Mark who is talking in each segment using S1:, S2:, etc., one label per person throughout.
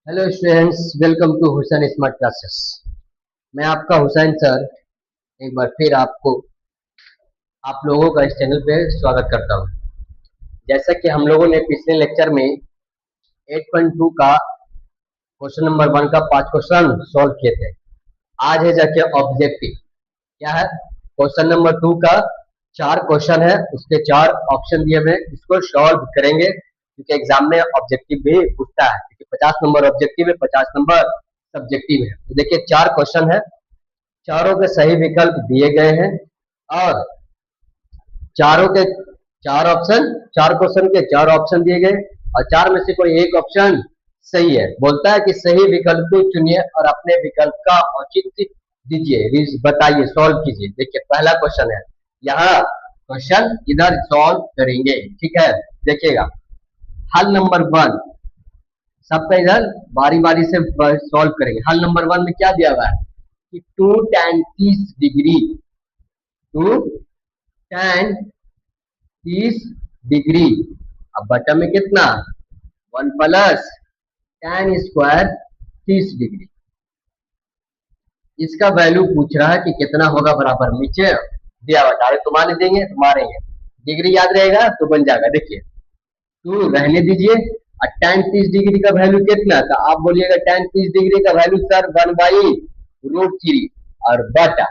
S1: Hello students, welcome to Hussain smart classes. मैं आपका Hussain sir एक बार फिर आपको आप लोगों का इस चैनल पे स्वागत करता हूँ। जैसा कि हम लोगों ने पिछले लेक्चर में 8.2 का क्वेश्चन नंबर 1 का 5 क्वेश्चन सॉल्व किए थे। आज है जाके ऑब्जेक्टिव। क्या है? क्वेश्चन नंबर 2 का 4 क्वेश्चन है, उसके 4 ऑप्शन दिए हुए हैं, इसको सॉल्व करेंगे क्योंकि एग्जाम में ऑब्जेक्टिव भी पूछता है। क्योंकि 50 नंबर ऑब्जेक्टिव है, 50 नंबर सब्जेक्टिव है। तो देखिए 4 क्वेश्चन है, चारों के सही विकल्प दिए गए हैं और चारों के 4 ऑप्शन, 4 क्वेश्चन के 4 ऑप्शन दिए गए और चार में से कोई एक ऑप्शन सही है। बोलता है कि सही विकल्प को चुनिए और अपने विकल्प का औचित्य दीजिए, बताइए, सॉल्व कीजिए। देखिए पहला क्वेश्चन है, यहाँ क्वेश्चन इधर सॉल्व करेंगे, ठीक है। देखिएगा हल नंबर 1, सबका इधर बारी बारी से सॉल्व करेंगे। हल नंबर 1 में क्या दिया हुआ है कि 2 tan 30 डिग्री, 2 tan 30 डिग्री, अब बटा में कितना 1 + tan² 30 डिग्री। इसका वैल्यू पूछ रहा है कि कितना होगा बराबर, नीचे दिया हुआ डायरेक्ट तो मान देंगे तो मारेंगे, डिग्री याद रहेगा तो बन जाएगा। देखिए 2 रहने दीजिए और tan 30 डिग्री का वैल्यू कितना था, आप बोलिएगा tan 30 डिग्री का वैल्यू सर 1/√3 और बटा,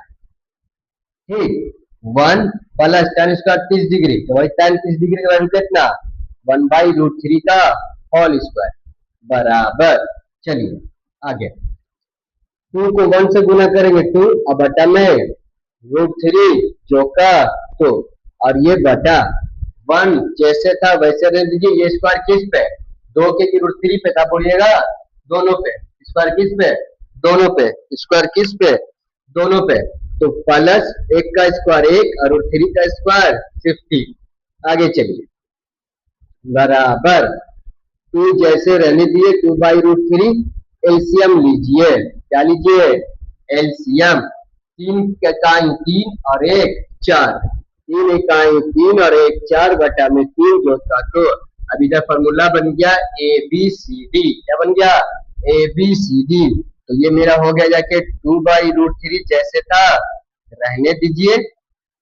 S1: ठीक, 1 + tan²30 डिग्री, तो वही tan 30 डिग्री का वैल्यू कितना 1/√3 का होल स्क्वायर बराबर। चलिए आगे, 2 को 1 से गुना करेंगे 2 और बटा में √3 जो का तो, और ये बटा 1 जैसे था वैसे रह दीजिए। ये स्क्वायर किस पे, 2 के √3 पे था, बोलिएगा दोनों पे। स्क्वायर किस पे, दोनों पे। स्क्वायर किस पे, दोनों पे। तो प्लस 1 का स्क्वायर 1 और √3 का स्क्वायर 50। आगे चलिए बराबर 2 जैसे रहने दिए, 2/√3, एलसीएम लीजिए। क्या लीजिए, एलसीएम। 3 इकाई 3 और 1 4, 3 इकाई 3 और 1 4 बटा में 3 जो का तो। अब इधर फॉर्मूला बन गया ए बी सी डी। क्या बन गया, ए बी सी डी। तो ये मेरा हो गया जाके 2/√3 जैसे था रहने दीजिए,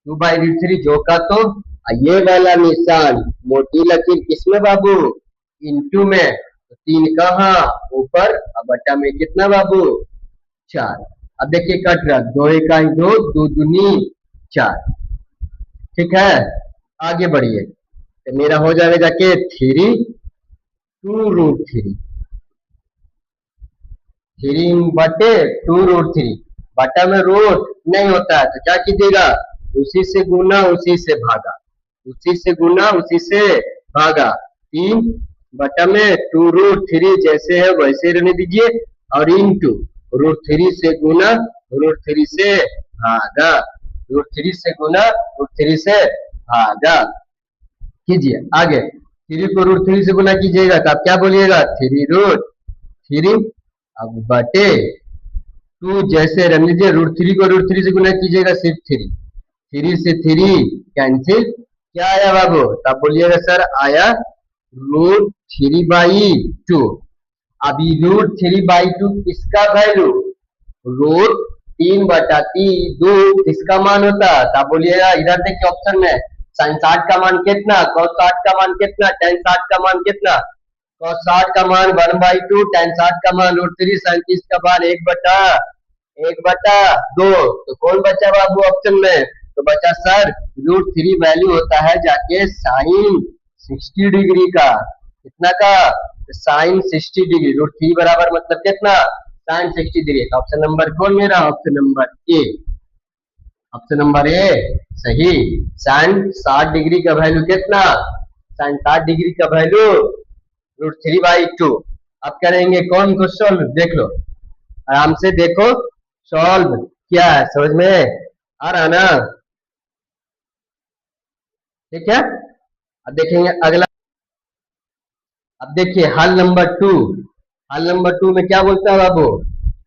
S1: 2/√3 जो का तो, ये वाला निशान मोटी लकीर किसमें बाबू, इंटू में, तो 3 कहाँ ऊपर और बटा में कितना बाबू 4। अब देखिए कट रहा, 2 इकाई 2, 2 दूनी 4, ठीक है। आगे बढ़िए, तो मेरा हो जाएगा जाके 3 2√3 बटा में रूट नहीं होता है तो क्या कीजिएगा, उसी से गुना उसी से भागा, उसी से गुना उसी से भागा। 3 बटा में 2√3 जैसे है वैसे रहने दीजिए और इंटू √3 से गुना √3 से भागा, √3 से गुना √3 से भागा कीजिए। आगे 3 को √3 से गुना कीजिएगा तो आप क्या बोलिएगा 3√3, अब बटे 2 जैसे रहने दीजिए, √3 को √3 से गुना कीजिएगा सिर्फ 3, 3 से 3 कैंसिल, क्या आया बाबू, तब बोलिएगा सर आया √3/2। अभी √3/2 किसका वैल्यू, √3/2 किसका मान होता है, तब बोलिएगा इधर देखिए ऑप्शन में sin 60 का मान कितना, cos 60 का मान कितना, tan 60 का मान कितना, cos 60 का मान 1/2, tan 60 का मान √3, sin 30 का मान 1/2। तो कौन बचा बाबू ऑप्शन में, तो बचा सर √3 वैल्यू होता है जाके sin 60 डिग्री का, कितना का, sin 60 डिग्री। √3 बराबर मतलब कितना sin 60 डिग्री। तो ऑप्शन नंबर कौन मेरा, option number A, option number A सही। sin 60 डिग्री का वैल्यू कितना, sin 60 डिग्री का वैल्यू √3/2। अब करेंगे कौन को सॉल्व, देख लो आराम से, देखो सॉल्व क्या है, समझ में आ रहा ना, ठीक है। अब देखेंगे अगला। अब देखिए हल नंबर 2, हल नंबर 2 में क्या बोलता है बाबू,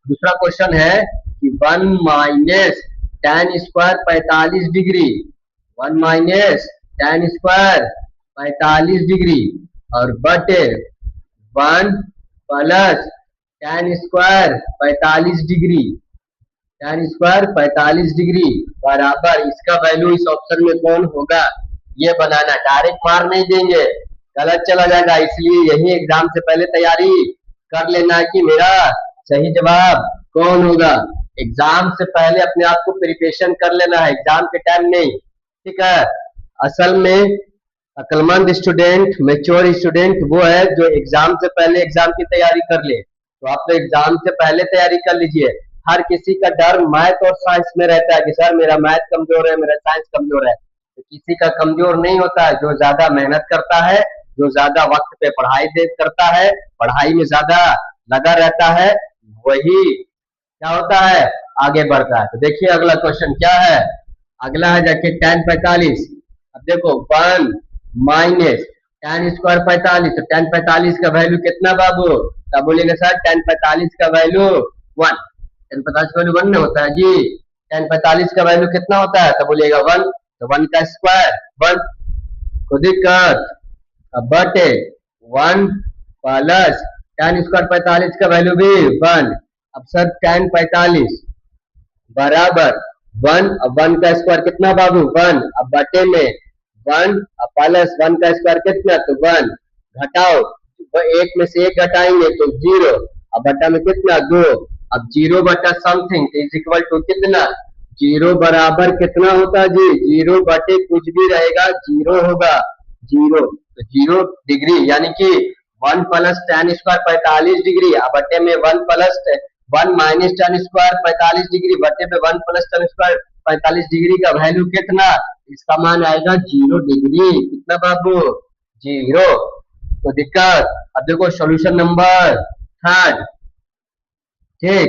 S1: दूसरा क्वेश्चन है कि 1 - tan² 45 डिग्री, 1 - tan² 45 डिग्री और बटे 1 + tan square 45 degree, tan square 45 degree बराबर इसका वैल्यू इस ऑप्शन में कौन होगा ये बनाना। डायरेक्ट मार नहीं देंगे, गलत चला जाएगा, इसलिए यही एग्जाम से पहले तैयारी कर लेना है कि मेरा सही जवाब कौन होगा। एग्जाम से पहले अपने आप को प्रिपरेशन कर लेना है, एग्जाम के टाइम नहीं, ठीक है। असल में अक्लमंद स्टूडेंट, मेच्योर स्टूडेंट वो है जो एग्जाम से पहले एग्जाम की तैयारी कर ले। तो आप तो एग्जाम से पहले तैयारी कर लीजिए। हर किसी का डर मैथ और साइंस में रहता है कि सर मेरा मैथ कमजोर है, मेरा साइंस कमजोर है। तो किसी का कमजोर नहीं होता है, जो ज्यादा मेहनत करता है, जो ज्यादा वक्त पे पढ़ाई करता है, पढ़ाई में ज्यादा लगा रहता है, वही क्या होता है आगे बढ़ता है। तो देखिए अगला क्वेश्चन क्या है, अगला है जाके tan 45। अब देखो 1 माइनस tan स्क्वायर 45, तो tan 45 का वैल्यू कितना बाबू, तब बोलिएगा सर tan 45 का वैल्यू 1, tan 45 का वैल्यू 1 नहीं होता है जी। tan 45 का वैल्यू कितना होता है, तब बोलिएगा 1, तो 1 का स्क्वायर 1, को दिक्कत। अब बटे 1 प्लस tan स्क्वायर 45 का वैल्यू भी 1। अब सर tan 45 बराबर 1, अब 1 का स्क्वायर कितना बाबू 1, अब बटे में 1 प्लस 1 का स्क्वायर कितना, तो 1, घटाओ एक में से एक घटाएंगे तो 0, अब बटा में कितना 2, अब 0 बटा समथिंग इज इक्वल टू कितना, 0 बराबर कितना होता है जी, 0 बटे कुछ भी रहेगा 0 होगा, 0 तो 0 डिग्री यानी कि 1 प्लस tan स्क्वायर 45 डिग्री, अब बटे में 1 plus 1 minus tan square 45 degree बटे में 1 प्लस tan स्क्वायर 45 डिग्री का वैल्यू कितना, इसका मान आएगा 0 डिग्री, कितना बाबू 0। तो दिक्कत। अब देखो सॉल्यूशन नंबर 3, ठीक,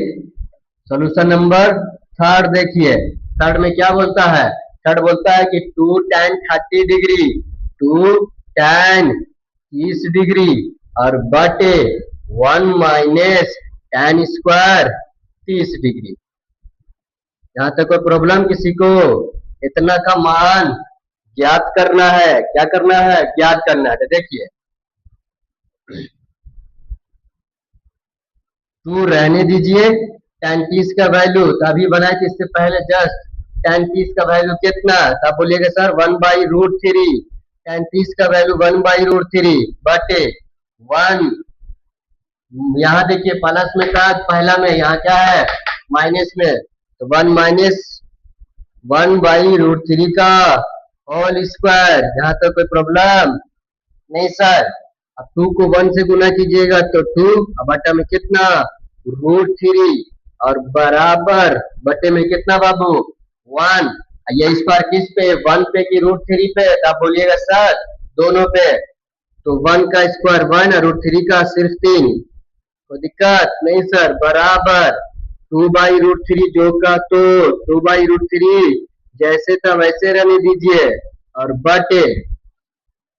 S1: सॉल्यूशन नंबर 3 देखिए, 3 में क्या बोलता है, 3 बोलता है कि 2 tan 30 डिग्री 2 tan 30 डिग्री और बटे 1 माइनस tan स्क्वायर 30 डिग्री। यहाँ तक कोई प्रॉब्लम किसी को, इतना का मान ज्ञात करना है, क्या करना है ज्ञात करना है। तो देखिए 2 रहने दीजिए, tan 30 का वैल्यू तो अभी बनाए थे इससे पहले जस्ट, tan 30 का वैल्यू कितना, तब बोलिएगा सर 1/√3, tan 30 का वैल्यू 1/√3 बटे 1, यहाँ देखिए प्लस में था पहला में, यहाँ क्या है माइनस में, तो 1 माइनस 1/√3 का होल स्क्वायर। यहाँ तो कोई प्रॉब्लम नहीं सर। अब 2 को 1 से गुना कीजिएगा तो 2, अब बटा में कितना √3 और बराबर बटे में कितना बाबू 1, ये स्क्वायर किस पे 1 पे की √3 पे, आप बोलिएगा सर दोनों पे, तो 1 का स्क्वायर 1 और √3 का सिर्फ 3, कोई दिक्कत नहीं सर, बराबर 2/√3 जो का तो 2/√3 जैसे था वैसे रहने दीजिए और बटे,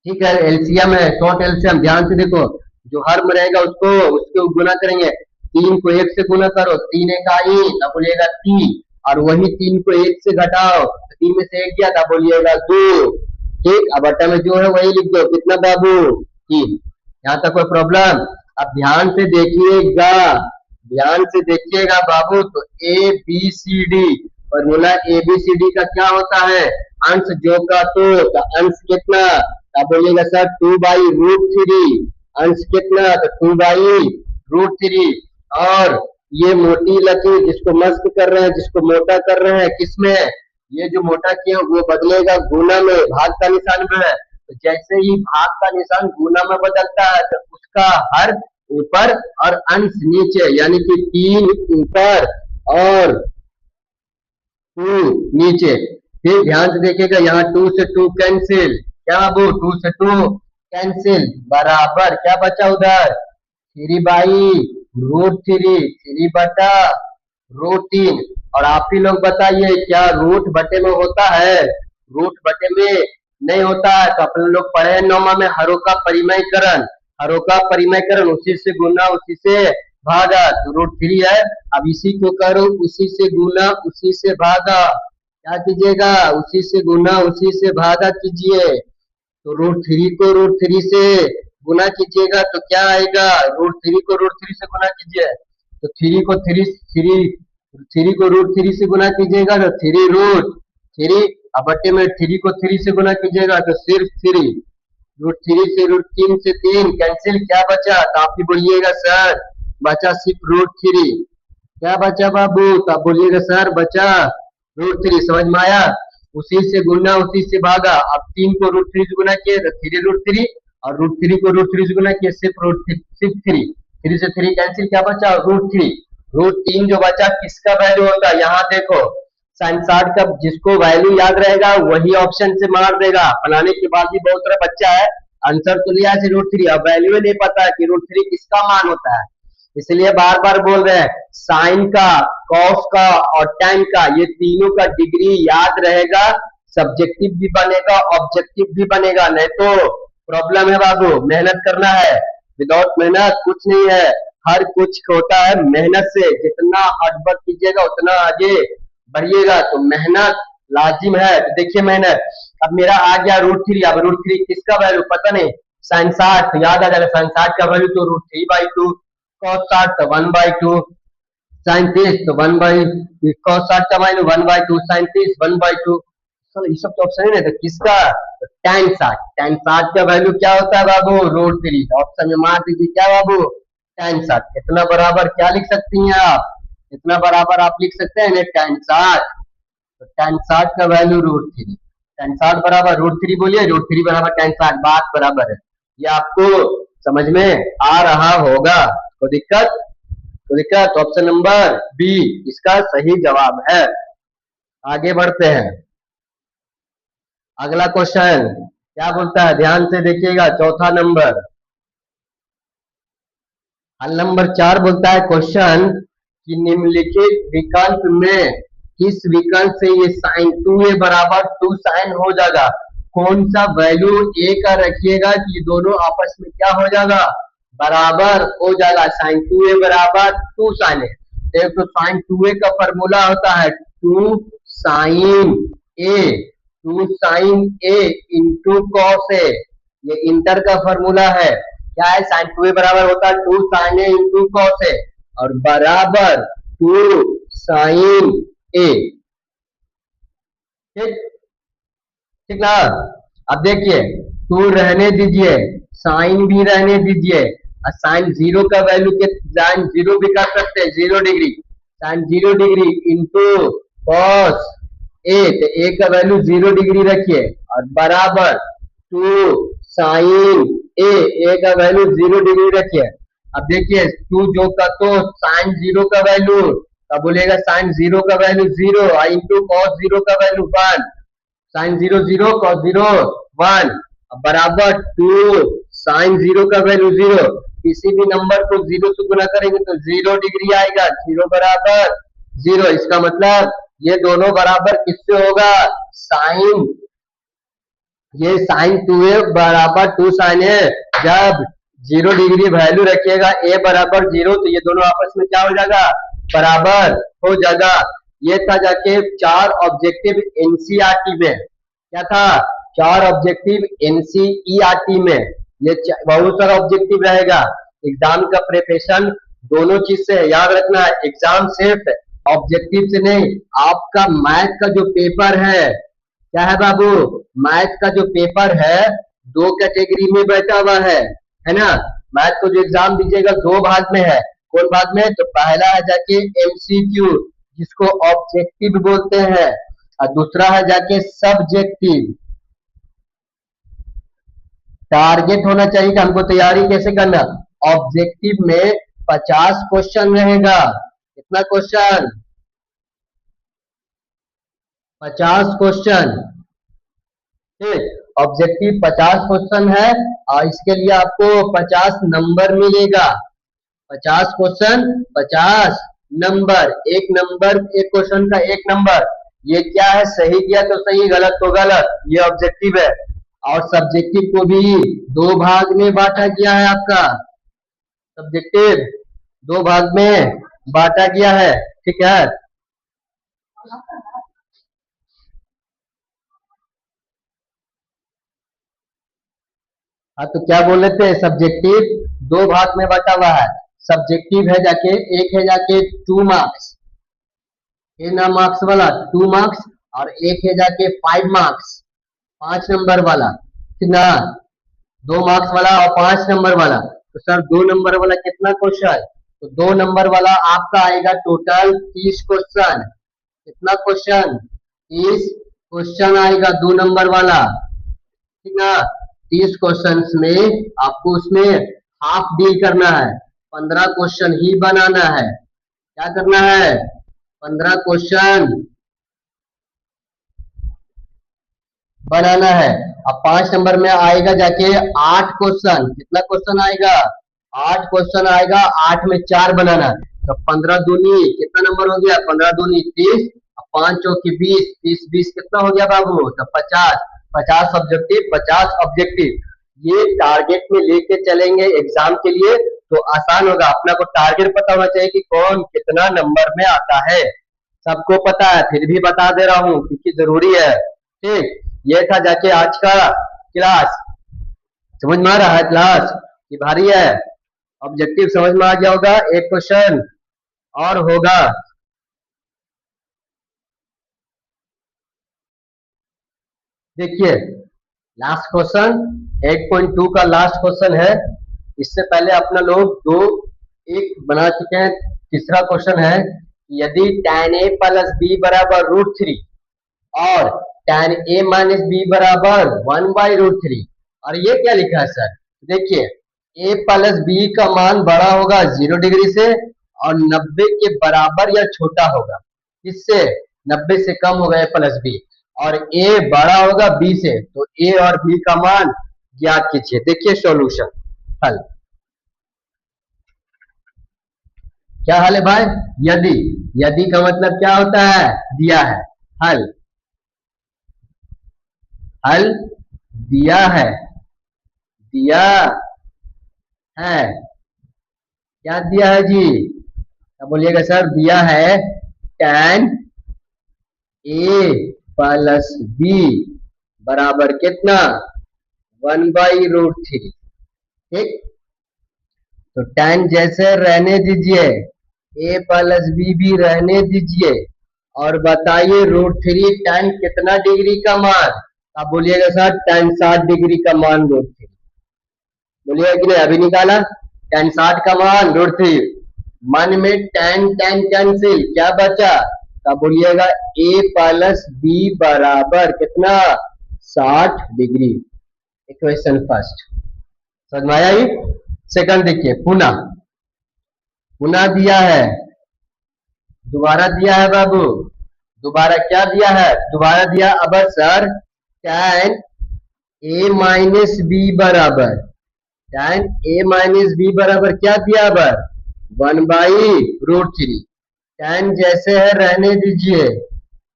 S1: ठीक है एलसीएम है शॉर्ट एलसीएम, ध्यान से देखो जो हर में रहेगा उसको उसके गुना करेंगे, 3 को 1 से गुना करो, 3 1 आई तब बोलिएगा 3, और वही 3 को 1 से घटाओ, 3 में से 1 गया तब बोलिएगा 2, ठीक। अब बटा में जो है वही लिख दो, कितना बाबू 3। यहाँ तक कोई प्रॉब्लम। अब ध्यान से देखिएगा, ध्यान से देखिएगा बाबू, तो A B C D formula A B C D का क्या होता है, अंश जो का तो अंश कितना, आप बोलिएगा सर 2/√3, अंश कितना तो 2/√3, और ये मोटी लकीर जिसको मस्क कर रहे हैं, जिसको मोटा कर रहे हैं किसमें, ये जो मोटा किया वो बदलेगा गुना में, भाग का निशान में है, तो जैसे ही भाग का निशान गुना में बदलता है तो उसका हर ऊपर और अंश नीचे, यानी कि 3 ऊपर और 2 नीचे। फिर ध्यान से देखिएगा यहाँ 2 से 2 कैंसिल, क्या बाबू 2 से 2 कैंसिल बराबर क्या बचा उधर 3/√3, 3 बटा √3। और आप ही लोग बताइए क्या रूट बटे में होता है, रूट बटे में नहीं होता है। तो अपन लोग पढ़े नौमा में हरों का परिमयकरण, हरों का परिमयकरण उसी से गुना उसी से भागा, तो √3 है। अब इसी को करो उसी से गुना उसी से भागा, क्या कीजिएगा उसी से गुना उसी से भागा कीजिए, तो √3 को √3 से गुना कीजिएगा तो क्या आएगा, √3 को √3 से गुना कीजिए तो थ्री को रूट थ्री से गुना कीजिएगा तो थ्री रूट थ्री, अब बट्टे में थ्री को थ्री से गुना कीजिएगा तो सिर्फ थ्री, रूट थ्री से रूट तीन से तीन कैंसिल, क्या बचा? तो आप ही बोलिएगा सर बचा सिर्फ रूट थ्री। क्या बचा बाबू? तो आप बोलिएगा सर बचा रूट थ्री। समझ में आया? उसी से गुना उसी से भागा। अब तीन को रूट थ्री से गुना किए तो थ्री रूट थ्री, और रूट थ्री को रूट थ्री से गुना किए सिर्फ थ्री, थ्री से थ्री कैंसिल, क्या बचा? Root three. रूट तीन जो बचा किसका वैल्यू होता है? यहाँ देखो साइन 60 का जिसको वैल्यू याद रहेगा वही ऑप्शन से मार देगा। बनाने के बाद भी बहुत सारा बच्चा है आंसर तो लिया है रूट थ्री, अब वैल्यू नहीं पता है कि रूट थ्री किसका मान होता है, इसलिए बार बार बोल रहे हैं साइन का, कॉस का और tan का, ये तीनों का डिग्री याद रहेगा, सब्जेक्टिव भी बनेगा ऑब्जेक्टिव भी बनेगा, नहीं तो प्रॉब्लम है बाबू। मेहनत करना है, विदाउट मेहनत कुछ नहीं है, हर कुछ होता है मेहनत से। जितना हार्डवर्क कीजिएगा उतना आगे बढ़िएगा, तो मेहनत लाजिम है। तो देखिए मेहनत, अब मेरा आ गया रूट थ्री, अब रूट थ्री किसका वैल्यू पता नहीं, साइन 60 तो याद आ जाएगा, साइन 60 का वैल्यू तो root three by two, cos 60 तो वन बाई टू, साइन 30 तो वन बाई, कॉस 60 का value one by two, sine 30 one by two. ये सब तो ऑप्शन है ना, तो किसका? तो tan 60, tan 60 का वैल्यू क्या होता है बाबू? Root three. ऑप्शन में मार दीजिए क्या बाबू? tan 60। इतना बराबर क्या लिख सकती हैं आप? इतना बराबर आप लिख सकते हैं tan 60, तो tan 60 का वैल्यू रूट थ्री, tan 60 बराबर रूट थ्री, बोलिए रूट थ्री बराबर tan 60, बात बराबर है। ये आपको समझ में आ रहा होगा? कोई दिक्कत? तो दिक्कत, ऑप्शन नंबर बी इसका सही जवाब है। आगे बढ़ते हैं, अगला क्वेश्चन क्या बोलता है, ध्यान से देखिएगा। चौथा नंबर, हल नंबर 4 बोलता है क्वेश्चन कि निम्नलिखित विकल्प में किस विकल्प से ये साइन 2a बराबर 2 साइन हो जाएगा? कौन सा वैल्यू a का रखिएगा कि दोनों आपस में क्या हो जाएगा? बराबर हो जाएगा। साइन 2a बराबर 2 साइन है। देखो साइन 2a का फॉर्मूला होता है 2 sine a, 2 sine a into cos a, ये इंटर का फॉर्मूला है। क्या है? साइन 2a बराबर होता है 2 sine a into cos a, और बराबर 2 साइन a। ठीक ठीक ना? अब देखिए 2 रहने दीजिए, साइन भी रहने दीजिए, और साइन जीरो का वैल्यू के साइन जीरो भी कर सकते हैं, 0 degree, sine 0 degree into cos A, तो ए का वैल्यू 0 डिग्री रखिए, और बराबर 2 साइन ए का वैल्यू 0 डिग्री रखिए। अब देखिए 2 जो का तो साइन 0 का वैल्यू, तब बोलेगा साइन 0 का वैल्यू 0 इंटू कॉस 0 का वैल्यू 1, साइन 0 0 कॉस 0 1, बराबर 2 साइन 0 का वैल्यू 0। किसी भी नंबर को 0 से गुना करेंगे तो 0 डिग्री आएगा, 0 बराबर 0। इसका मतलब ये दोनों बराबर किससे होगा? साइन, ये साइन 2a बराबर 2 साइन है, जब 0 डिग्री वैल्यू रखिएगा a बराबर 0, तो ये दोनों आपस में क्या हो जाएगा? बराबर हो जाएगा। ये था जाके 4 ऑब्जेक्टिव एनसीईआरटी में, क्या था? 4 ऑब्जेक्टिव एनसीईआरटी में, ये बहुत सारा ऑब्जेक्टिव रहेगा। एग्जाम का प्रिपरेशन दोनों चीज से है, याद रखना है, एग्जाम सिर्फ ऑब्जेक्टिव से नहीं, आपका मैथ का जो पेपर है, क्या है बाबू? मैथ का जो पेपर है 2 कैटेगरी में बैठा हुआ है ना? मैथ को जो एग्जाम दीजिएगा 2 भाग में है। कौन भाग में? तो पहला है जाके एमसीक्यू, जिसको ऑब्जेक्टिव बोलते हैं, और दूसरा है जाके सब्जेक्टिव। टारगेट होना चाहिए कि हमको तैयारी कैसे करना। ऑब्जेक्टिव में 50 क्वेश्चन रहेगा। कितना क्वेश्चन? 50 क्वेश्चन। ठीक, ऑब्जेक्टिव 50 क्वेश्चन है, और इसके लिए आपको 50 नंबर मिलेगा। 50 क्वेश्चन 50 नंबर, एक नंबर, एक क्वेश्चन का 1 नंबर। ये क्या है? सही किया तो सही, गलत तो गलत, ये ऑब्जेक्टिव है। और सब्जेक्टिव को भी 2 भाग में बांटा गया है आपका, सब्जेक्टिव 2 भाग में बांटा गया है। ठीक है, हाँ तो क्या बोल रहे थे? सब्जेक्टिव 2 भाग में बटा हुआ है। सब्जेक्टिव है जाके एक है जाके 2 मार्क्स, ए ना मार्क्स वाला 2 मार्क्स, और एक है जाके 5 मार्क्स, 5 नंबर वाला, कितना 2 मार्क्स वाला और 5 नंबर वाला। तो सर 2 नंबर वाला कितना क्वेश्चन, तो 2 नंबर वाला आपका आएगा टोटल 30 क्वेश्चन। कितना क्वेश्चन, 30 क्वेश्चन आएगा 2 नंबर वाला, ठीक ना। 30 क्वेश्चन में आपको उसमें हाफ डील करना है, 15 क्वेश्चन ही बनाना है। क्या करना है, 15 क्वेश्चन बनाना है। अब 5 नंबर में आएगा जाके 8 क्वेश्चन, कितना क्वेश्चन आएगा, 8 क्वेश्चन आएगा, 8 में 4 बनाना। तो 15 दूनी कितना नंबर हो गया, 15 दूनी 30, 5 चौकी 20, 30 20 कितना हो गया बाबू, तो 50, 50 सब्जेक्टिव 50 ऑब्जेक्टिव। ये टारगेट में लेके चलेंगे एग्जाम के लिए तो आसान होगा। अपना को टारगेट पता होना चाहिए कि कौन कितना नंबर में आता है, सबको पता है, फिर भी बता दे रहा हूँ क्योंकि जरूरी है। ठीक, ये था जाके आज का क्लास। समझ में आ रहा है क्लास कि भारी है, ऑब्जेक्टिव समझ में आ गया होगा। एक क्वेश्चन और होगा, देखिए लास्ट क्वेश्चन 8.2 का लास्ट क्वेश्चन है। इससे पहले अपना लोग दो एक बना चुके हैं। तीसरा क्वेश्चन है, यदि tan a प्लस बी बराबर √3 और tan a माइनस बी बराबर 1/√3, और ये क्या लिखा है सर, देखिए a प्लस बी का मान बड़ा होगा 0 डिग्री से और 90 के बराबर या छोटा होगा, इससे 90 से कम होगा a प्लस बी, और a बड़ा होगा b से, तो a और b का मान ज्ञात कीजिए। देखिए सॉल्यूशन, हल क्या हल है भाई, यदि, यदि का मतलब क्या होता है, दिया है, हल, हल दिया है, दिया है, क्या दिया है जी, क्या बोलिएगा सर, दिया है tan a प्लस बी बराबर कितना 1/√3। ठीक, तो tan जैसे रहने दीजिए, a प्लस बी भी रहने दीजिए, और बताइए √3 tan कितना डिग्री का मान, आप बोलिएगा सर tan 60 डिग्री का मान √3, बोलिएगा कि नहीं, अभी निकाला tan 60 का मान √3, मन में tan tan कैंसिल, क्या बचा, तब बोलिएगा a प्लस बी बराबर कितना 60 डिग्री। इक्वेशन फर्स्ट समझ में आया ही। सेकंड देखिए, पुनः, पुनः दिया है, दोबारा दिया है बाबू, दोबारा क्या दिया है, दोबारा दिया, अब sir tan a minus B बराबर, tan a माइनस बी बराबर क्या दिया, अब 1/√3, tan जैसे है रहने दीजिए,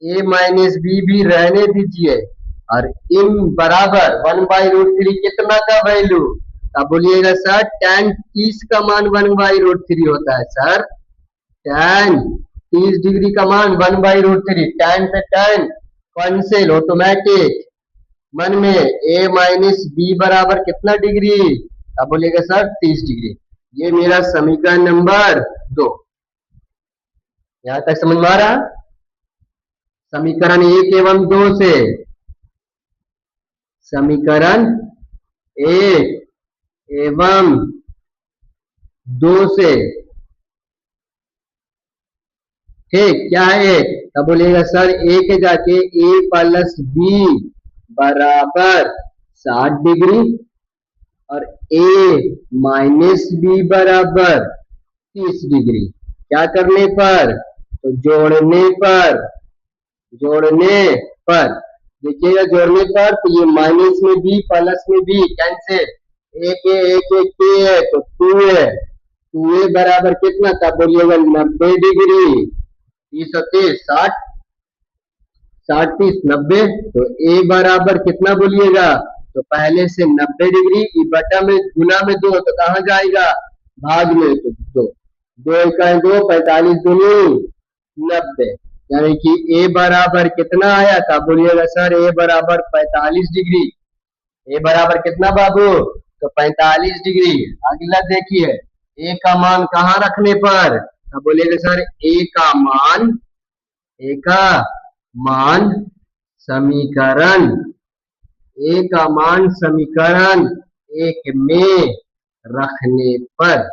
S1: a माइनस बी भी रहने दीजिए, और इन बराबर 1/√3 कितना का वैल्यू, अब बोलिएगा सर tan 30 का मान 1/√3 होता है सर, tan 30 डिग्री का मान 1/√3, tan से tan कैंसिल ऑटोमेटिक, मन में a माइनस बी बराबर कितना डिग्री, अब बोलिएगा सर 30 डिग्री। ये मेरा समीकरण नंबर 2, यहां तक समझ में आ रहा। समीकरण 1 एवं 2 से, समीकरण 1 एवं 2 से, ठीक, क्या है, तब बोलिएगा सर एक है जाके a प्लस बी बराबर 60 डिग्री और a माइनस बी बराबर 30 डिग्री। क्या करने पर, तो जोड़ने पर, जोड़ने पर, देखिएगा जोड़ने पर, तो ये माइनस में बी प्लस में बी कैंसिल, एक है तो 2 है, 2a बराबर कितना, तब बोलिएगा 90 डिग्री, 30 और 30 60, 60 30 90, तो a बराबर कितना बोलिएगा, तो पहले से 90 डिग्री, बटा में गुना में 2 तो कहाँ जाएगा, भाग में, तो 2 2 का 2 45 दूनी 90, यानी कि a बराबर कितना आया था, बोलिएगा सर a बराबर 45 डिग्री, a बराबर कितना बाबू, तो 45 डिग्री। अगला देखिए ए का मान कहाँ रखने पर? तब बोलिएगा सर ए का मान समीकरण ए का मान समीकरण एक में रखने पर।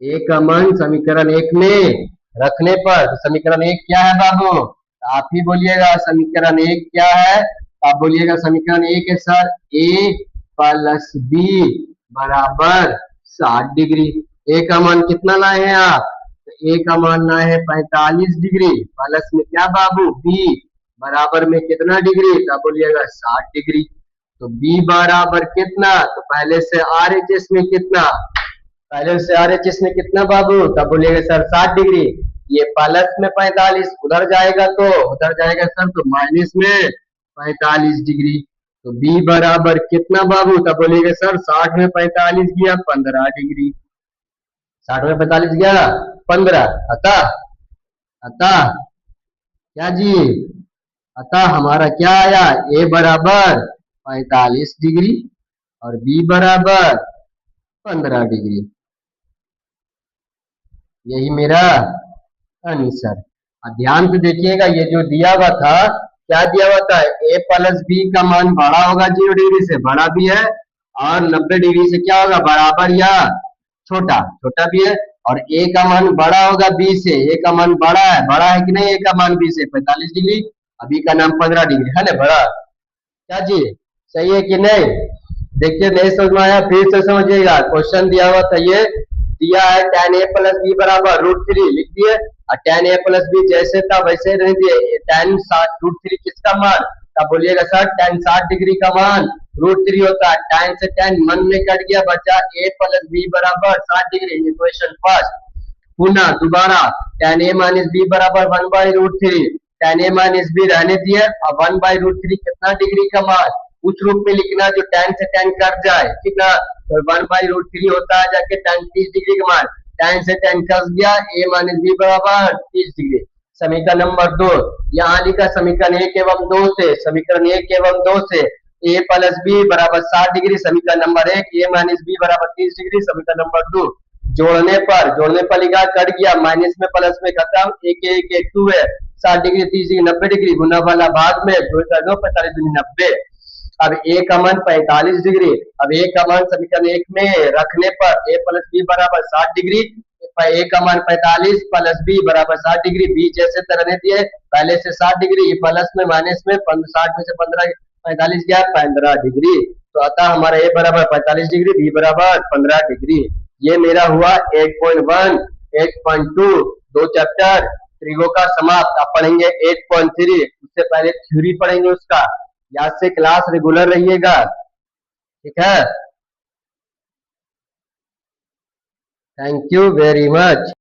S1: ए का मान समीकरण एक में रखने पर। तो समीकरण एक क्या है बाबू? आप ही बोलिएगा समीकरण एक क्या है? आप बोलिएगा समीकरण एक है सर ए प्लस बी बराबर 60 डिग्री। ए का मान कितना लाए हैं आप? तो ए का मान लाए हैं 45 डिग्री, प्लस में क्या बाबू बी बराबर में कितना डिग्री? तो आप बोलिएगा 60 डिग्री। तो बी बराबर कितना? तो पहले से आरएचएस में कितना? पहले से आरएचएस में कितना बाबू? तब बोलिएगा सर 60 डिग्री। ये प्लस में 45 उधर जाएगा सर तो माइनस में 45 डिग्री। तो बी बराबर कितना बाबू? तब बोलिएगा सर 60 में 45 गया 15 डिग्री। 60 में 45 गया 15। अतः अतः क्या जी? अतः हमारा क्या आया? ए बराबर 45 डिग्री और बी बराबर 15 डिग्री। यही मेरा आंसर। ध्यान से देखिएगा, ये जो दिया हुआ था क्या दिया हुआ था? ए प्लस बी का मान बड़ा होगा 0 डिग्री से, बड़ा भी है, और 90 डिग्री से क्या होगा? बराबर या छोटा, छोटा भी है। और ए का मान बड़ा होगा बी से, ए का मान बड़ा है कि नहीं? ए का मान बी से 45 डिग्री, अभी का नाम 15 डिग्री है ना बड़ा। क्या जी सही है कि नहीं? देखिए नहीं समझ में आया फिर से समझिएगा। क्वेश्चन दिया हुआ था, ये दिया है tan a प्लस बी बराबर √3 लिख दिए, और tan a प्लस बी जैसे था वैसे रह दिए। tan √3 किसका मान? तब बोलिएगा सर tan 60 डिग्री का मान √3 होता है। tan से tan मन में कट गया, बचा a प्लस बी बराबर 60 डिग्री। Equation first. पुनः दोबारा tan a माइनस बी बराबर 1/√3। tan a माइनस बी रहने दिए, और 1/√3 कितना डिग्री का मान? उस रूप में लिखना जो tan से tan कट जाए, ठीक ना? तो 1/√3 होता है जाके tan 30 डिग्री का मान। tan से tan कट गया, a माइनस बी बराबर 30 डिग्री। समीकरण नंबर 2 यहाँ लिखा समीकरण 1 एवं 2 से, समीकरण 1 एवं 2 से a प्लस बी बराबर 60 डिग्री। समीकरण नंबर 1 a माइनस बी बराबर 30 डिग्री। समीकरण नंबर 2 जोड़ने पर लिखा कट गया, माइनस में प्लस में खत्म, एक 2 है 60 डिग्री 30 डिग्री 90 डिग्री, गुना वाला बाद में 2 45 डिग्री 90। अब ए का मान 45 डिग्री। अब ए का मान समीकरण 1 में रखने पर a प्लस बी बराबर 60 डिग्री, ए का मान 45 प्लस बी बराबर 60 डिग्री। बी जैसे तरह दिए पहले से 60 डिग्री, प्लस में माइनस में 60 में से 15 45 गया 15 डिग्री। तो अतः हमारा ए बराबर 45 डिग्री, बी बराबर 15 डिग्री। ये मेरा हुआ 8.1 8.2 दो चैप्टर त्रिगो का समाप्त। आप पढ़ेंगे 8.3, उससे पहले थ्योरी पढ़ेंगे उसका। याद से क्लास रेगुलर रहिएगा, ठीक है? Thank you very much.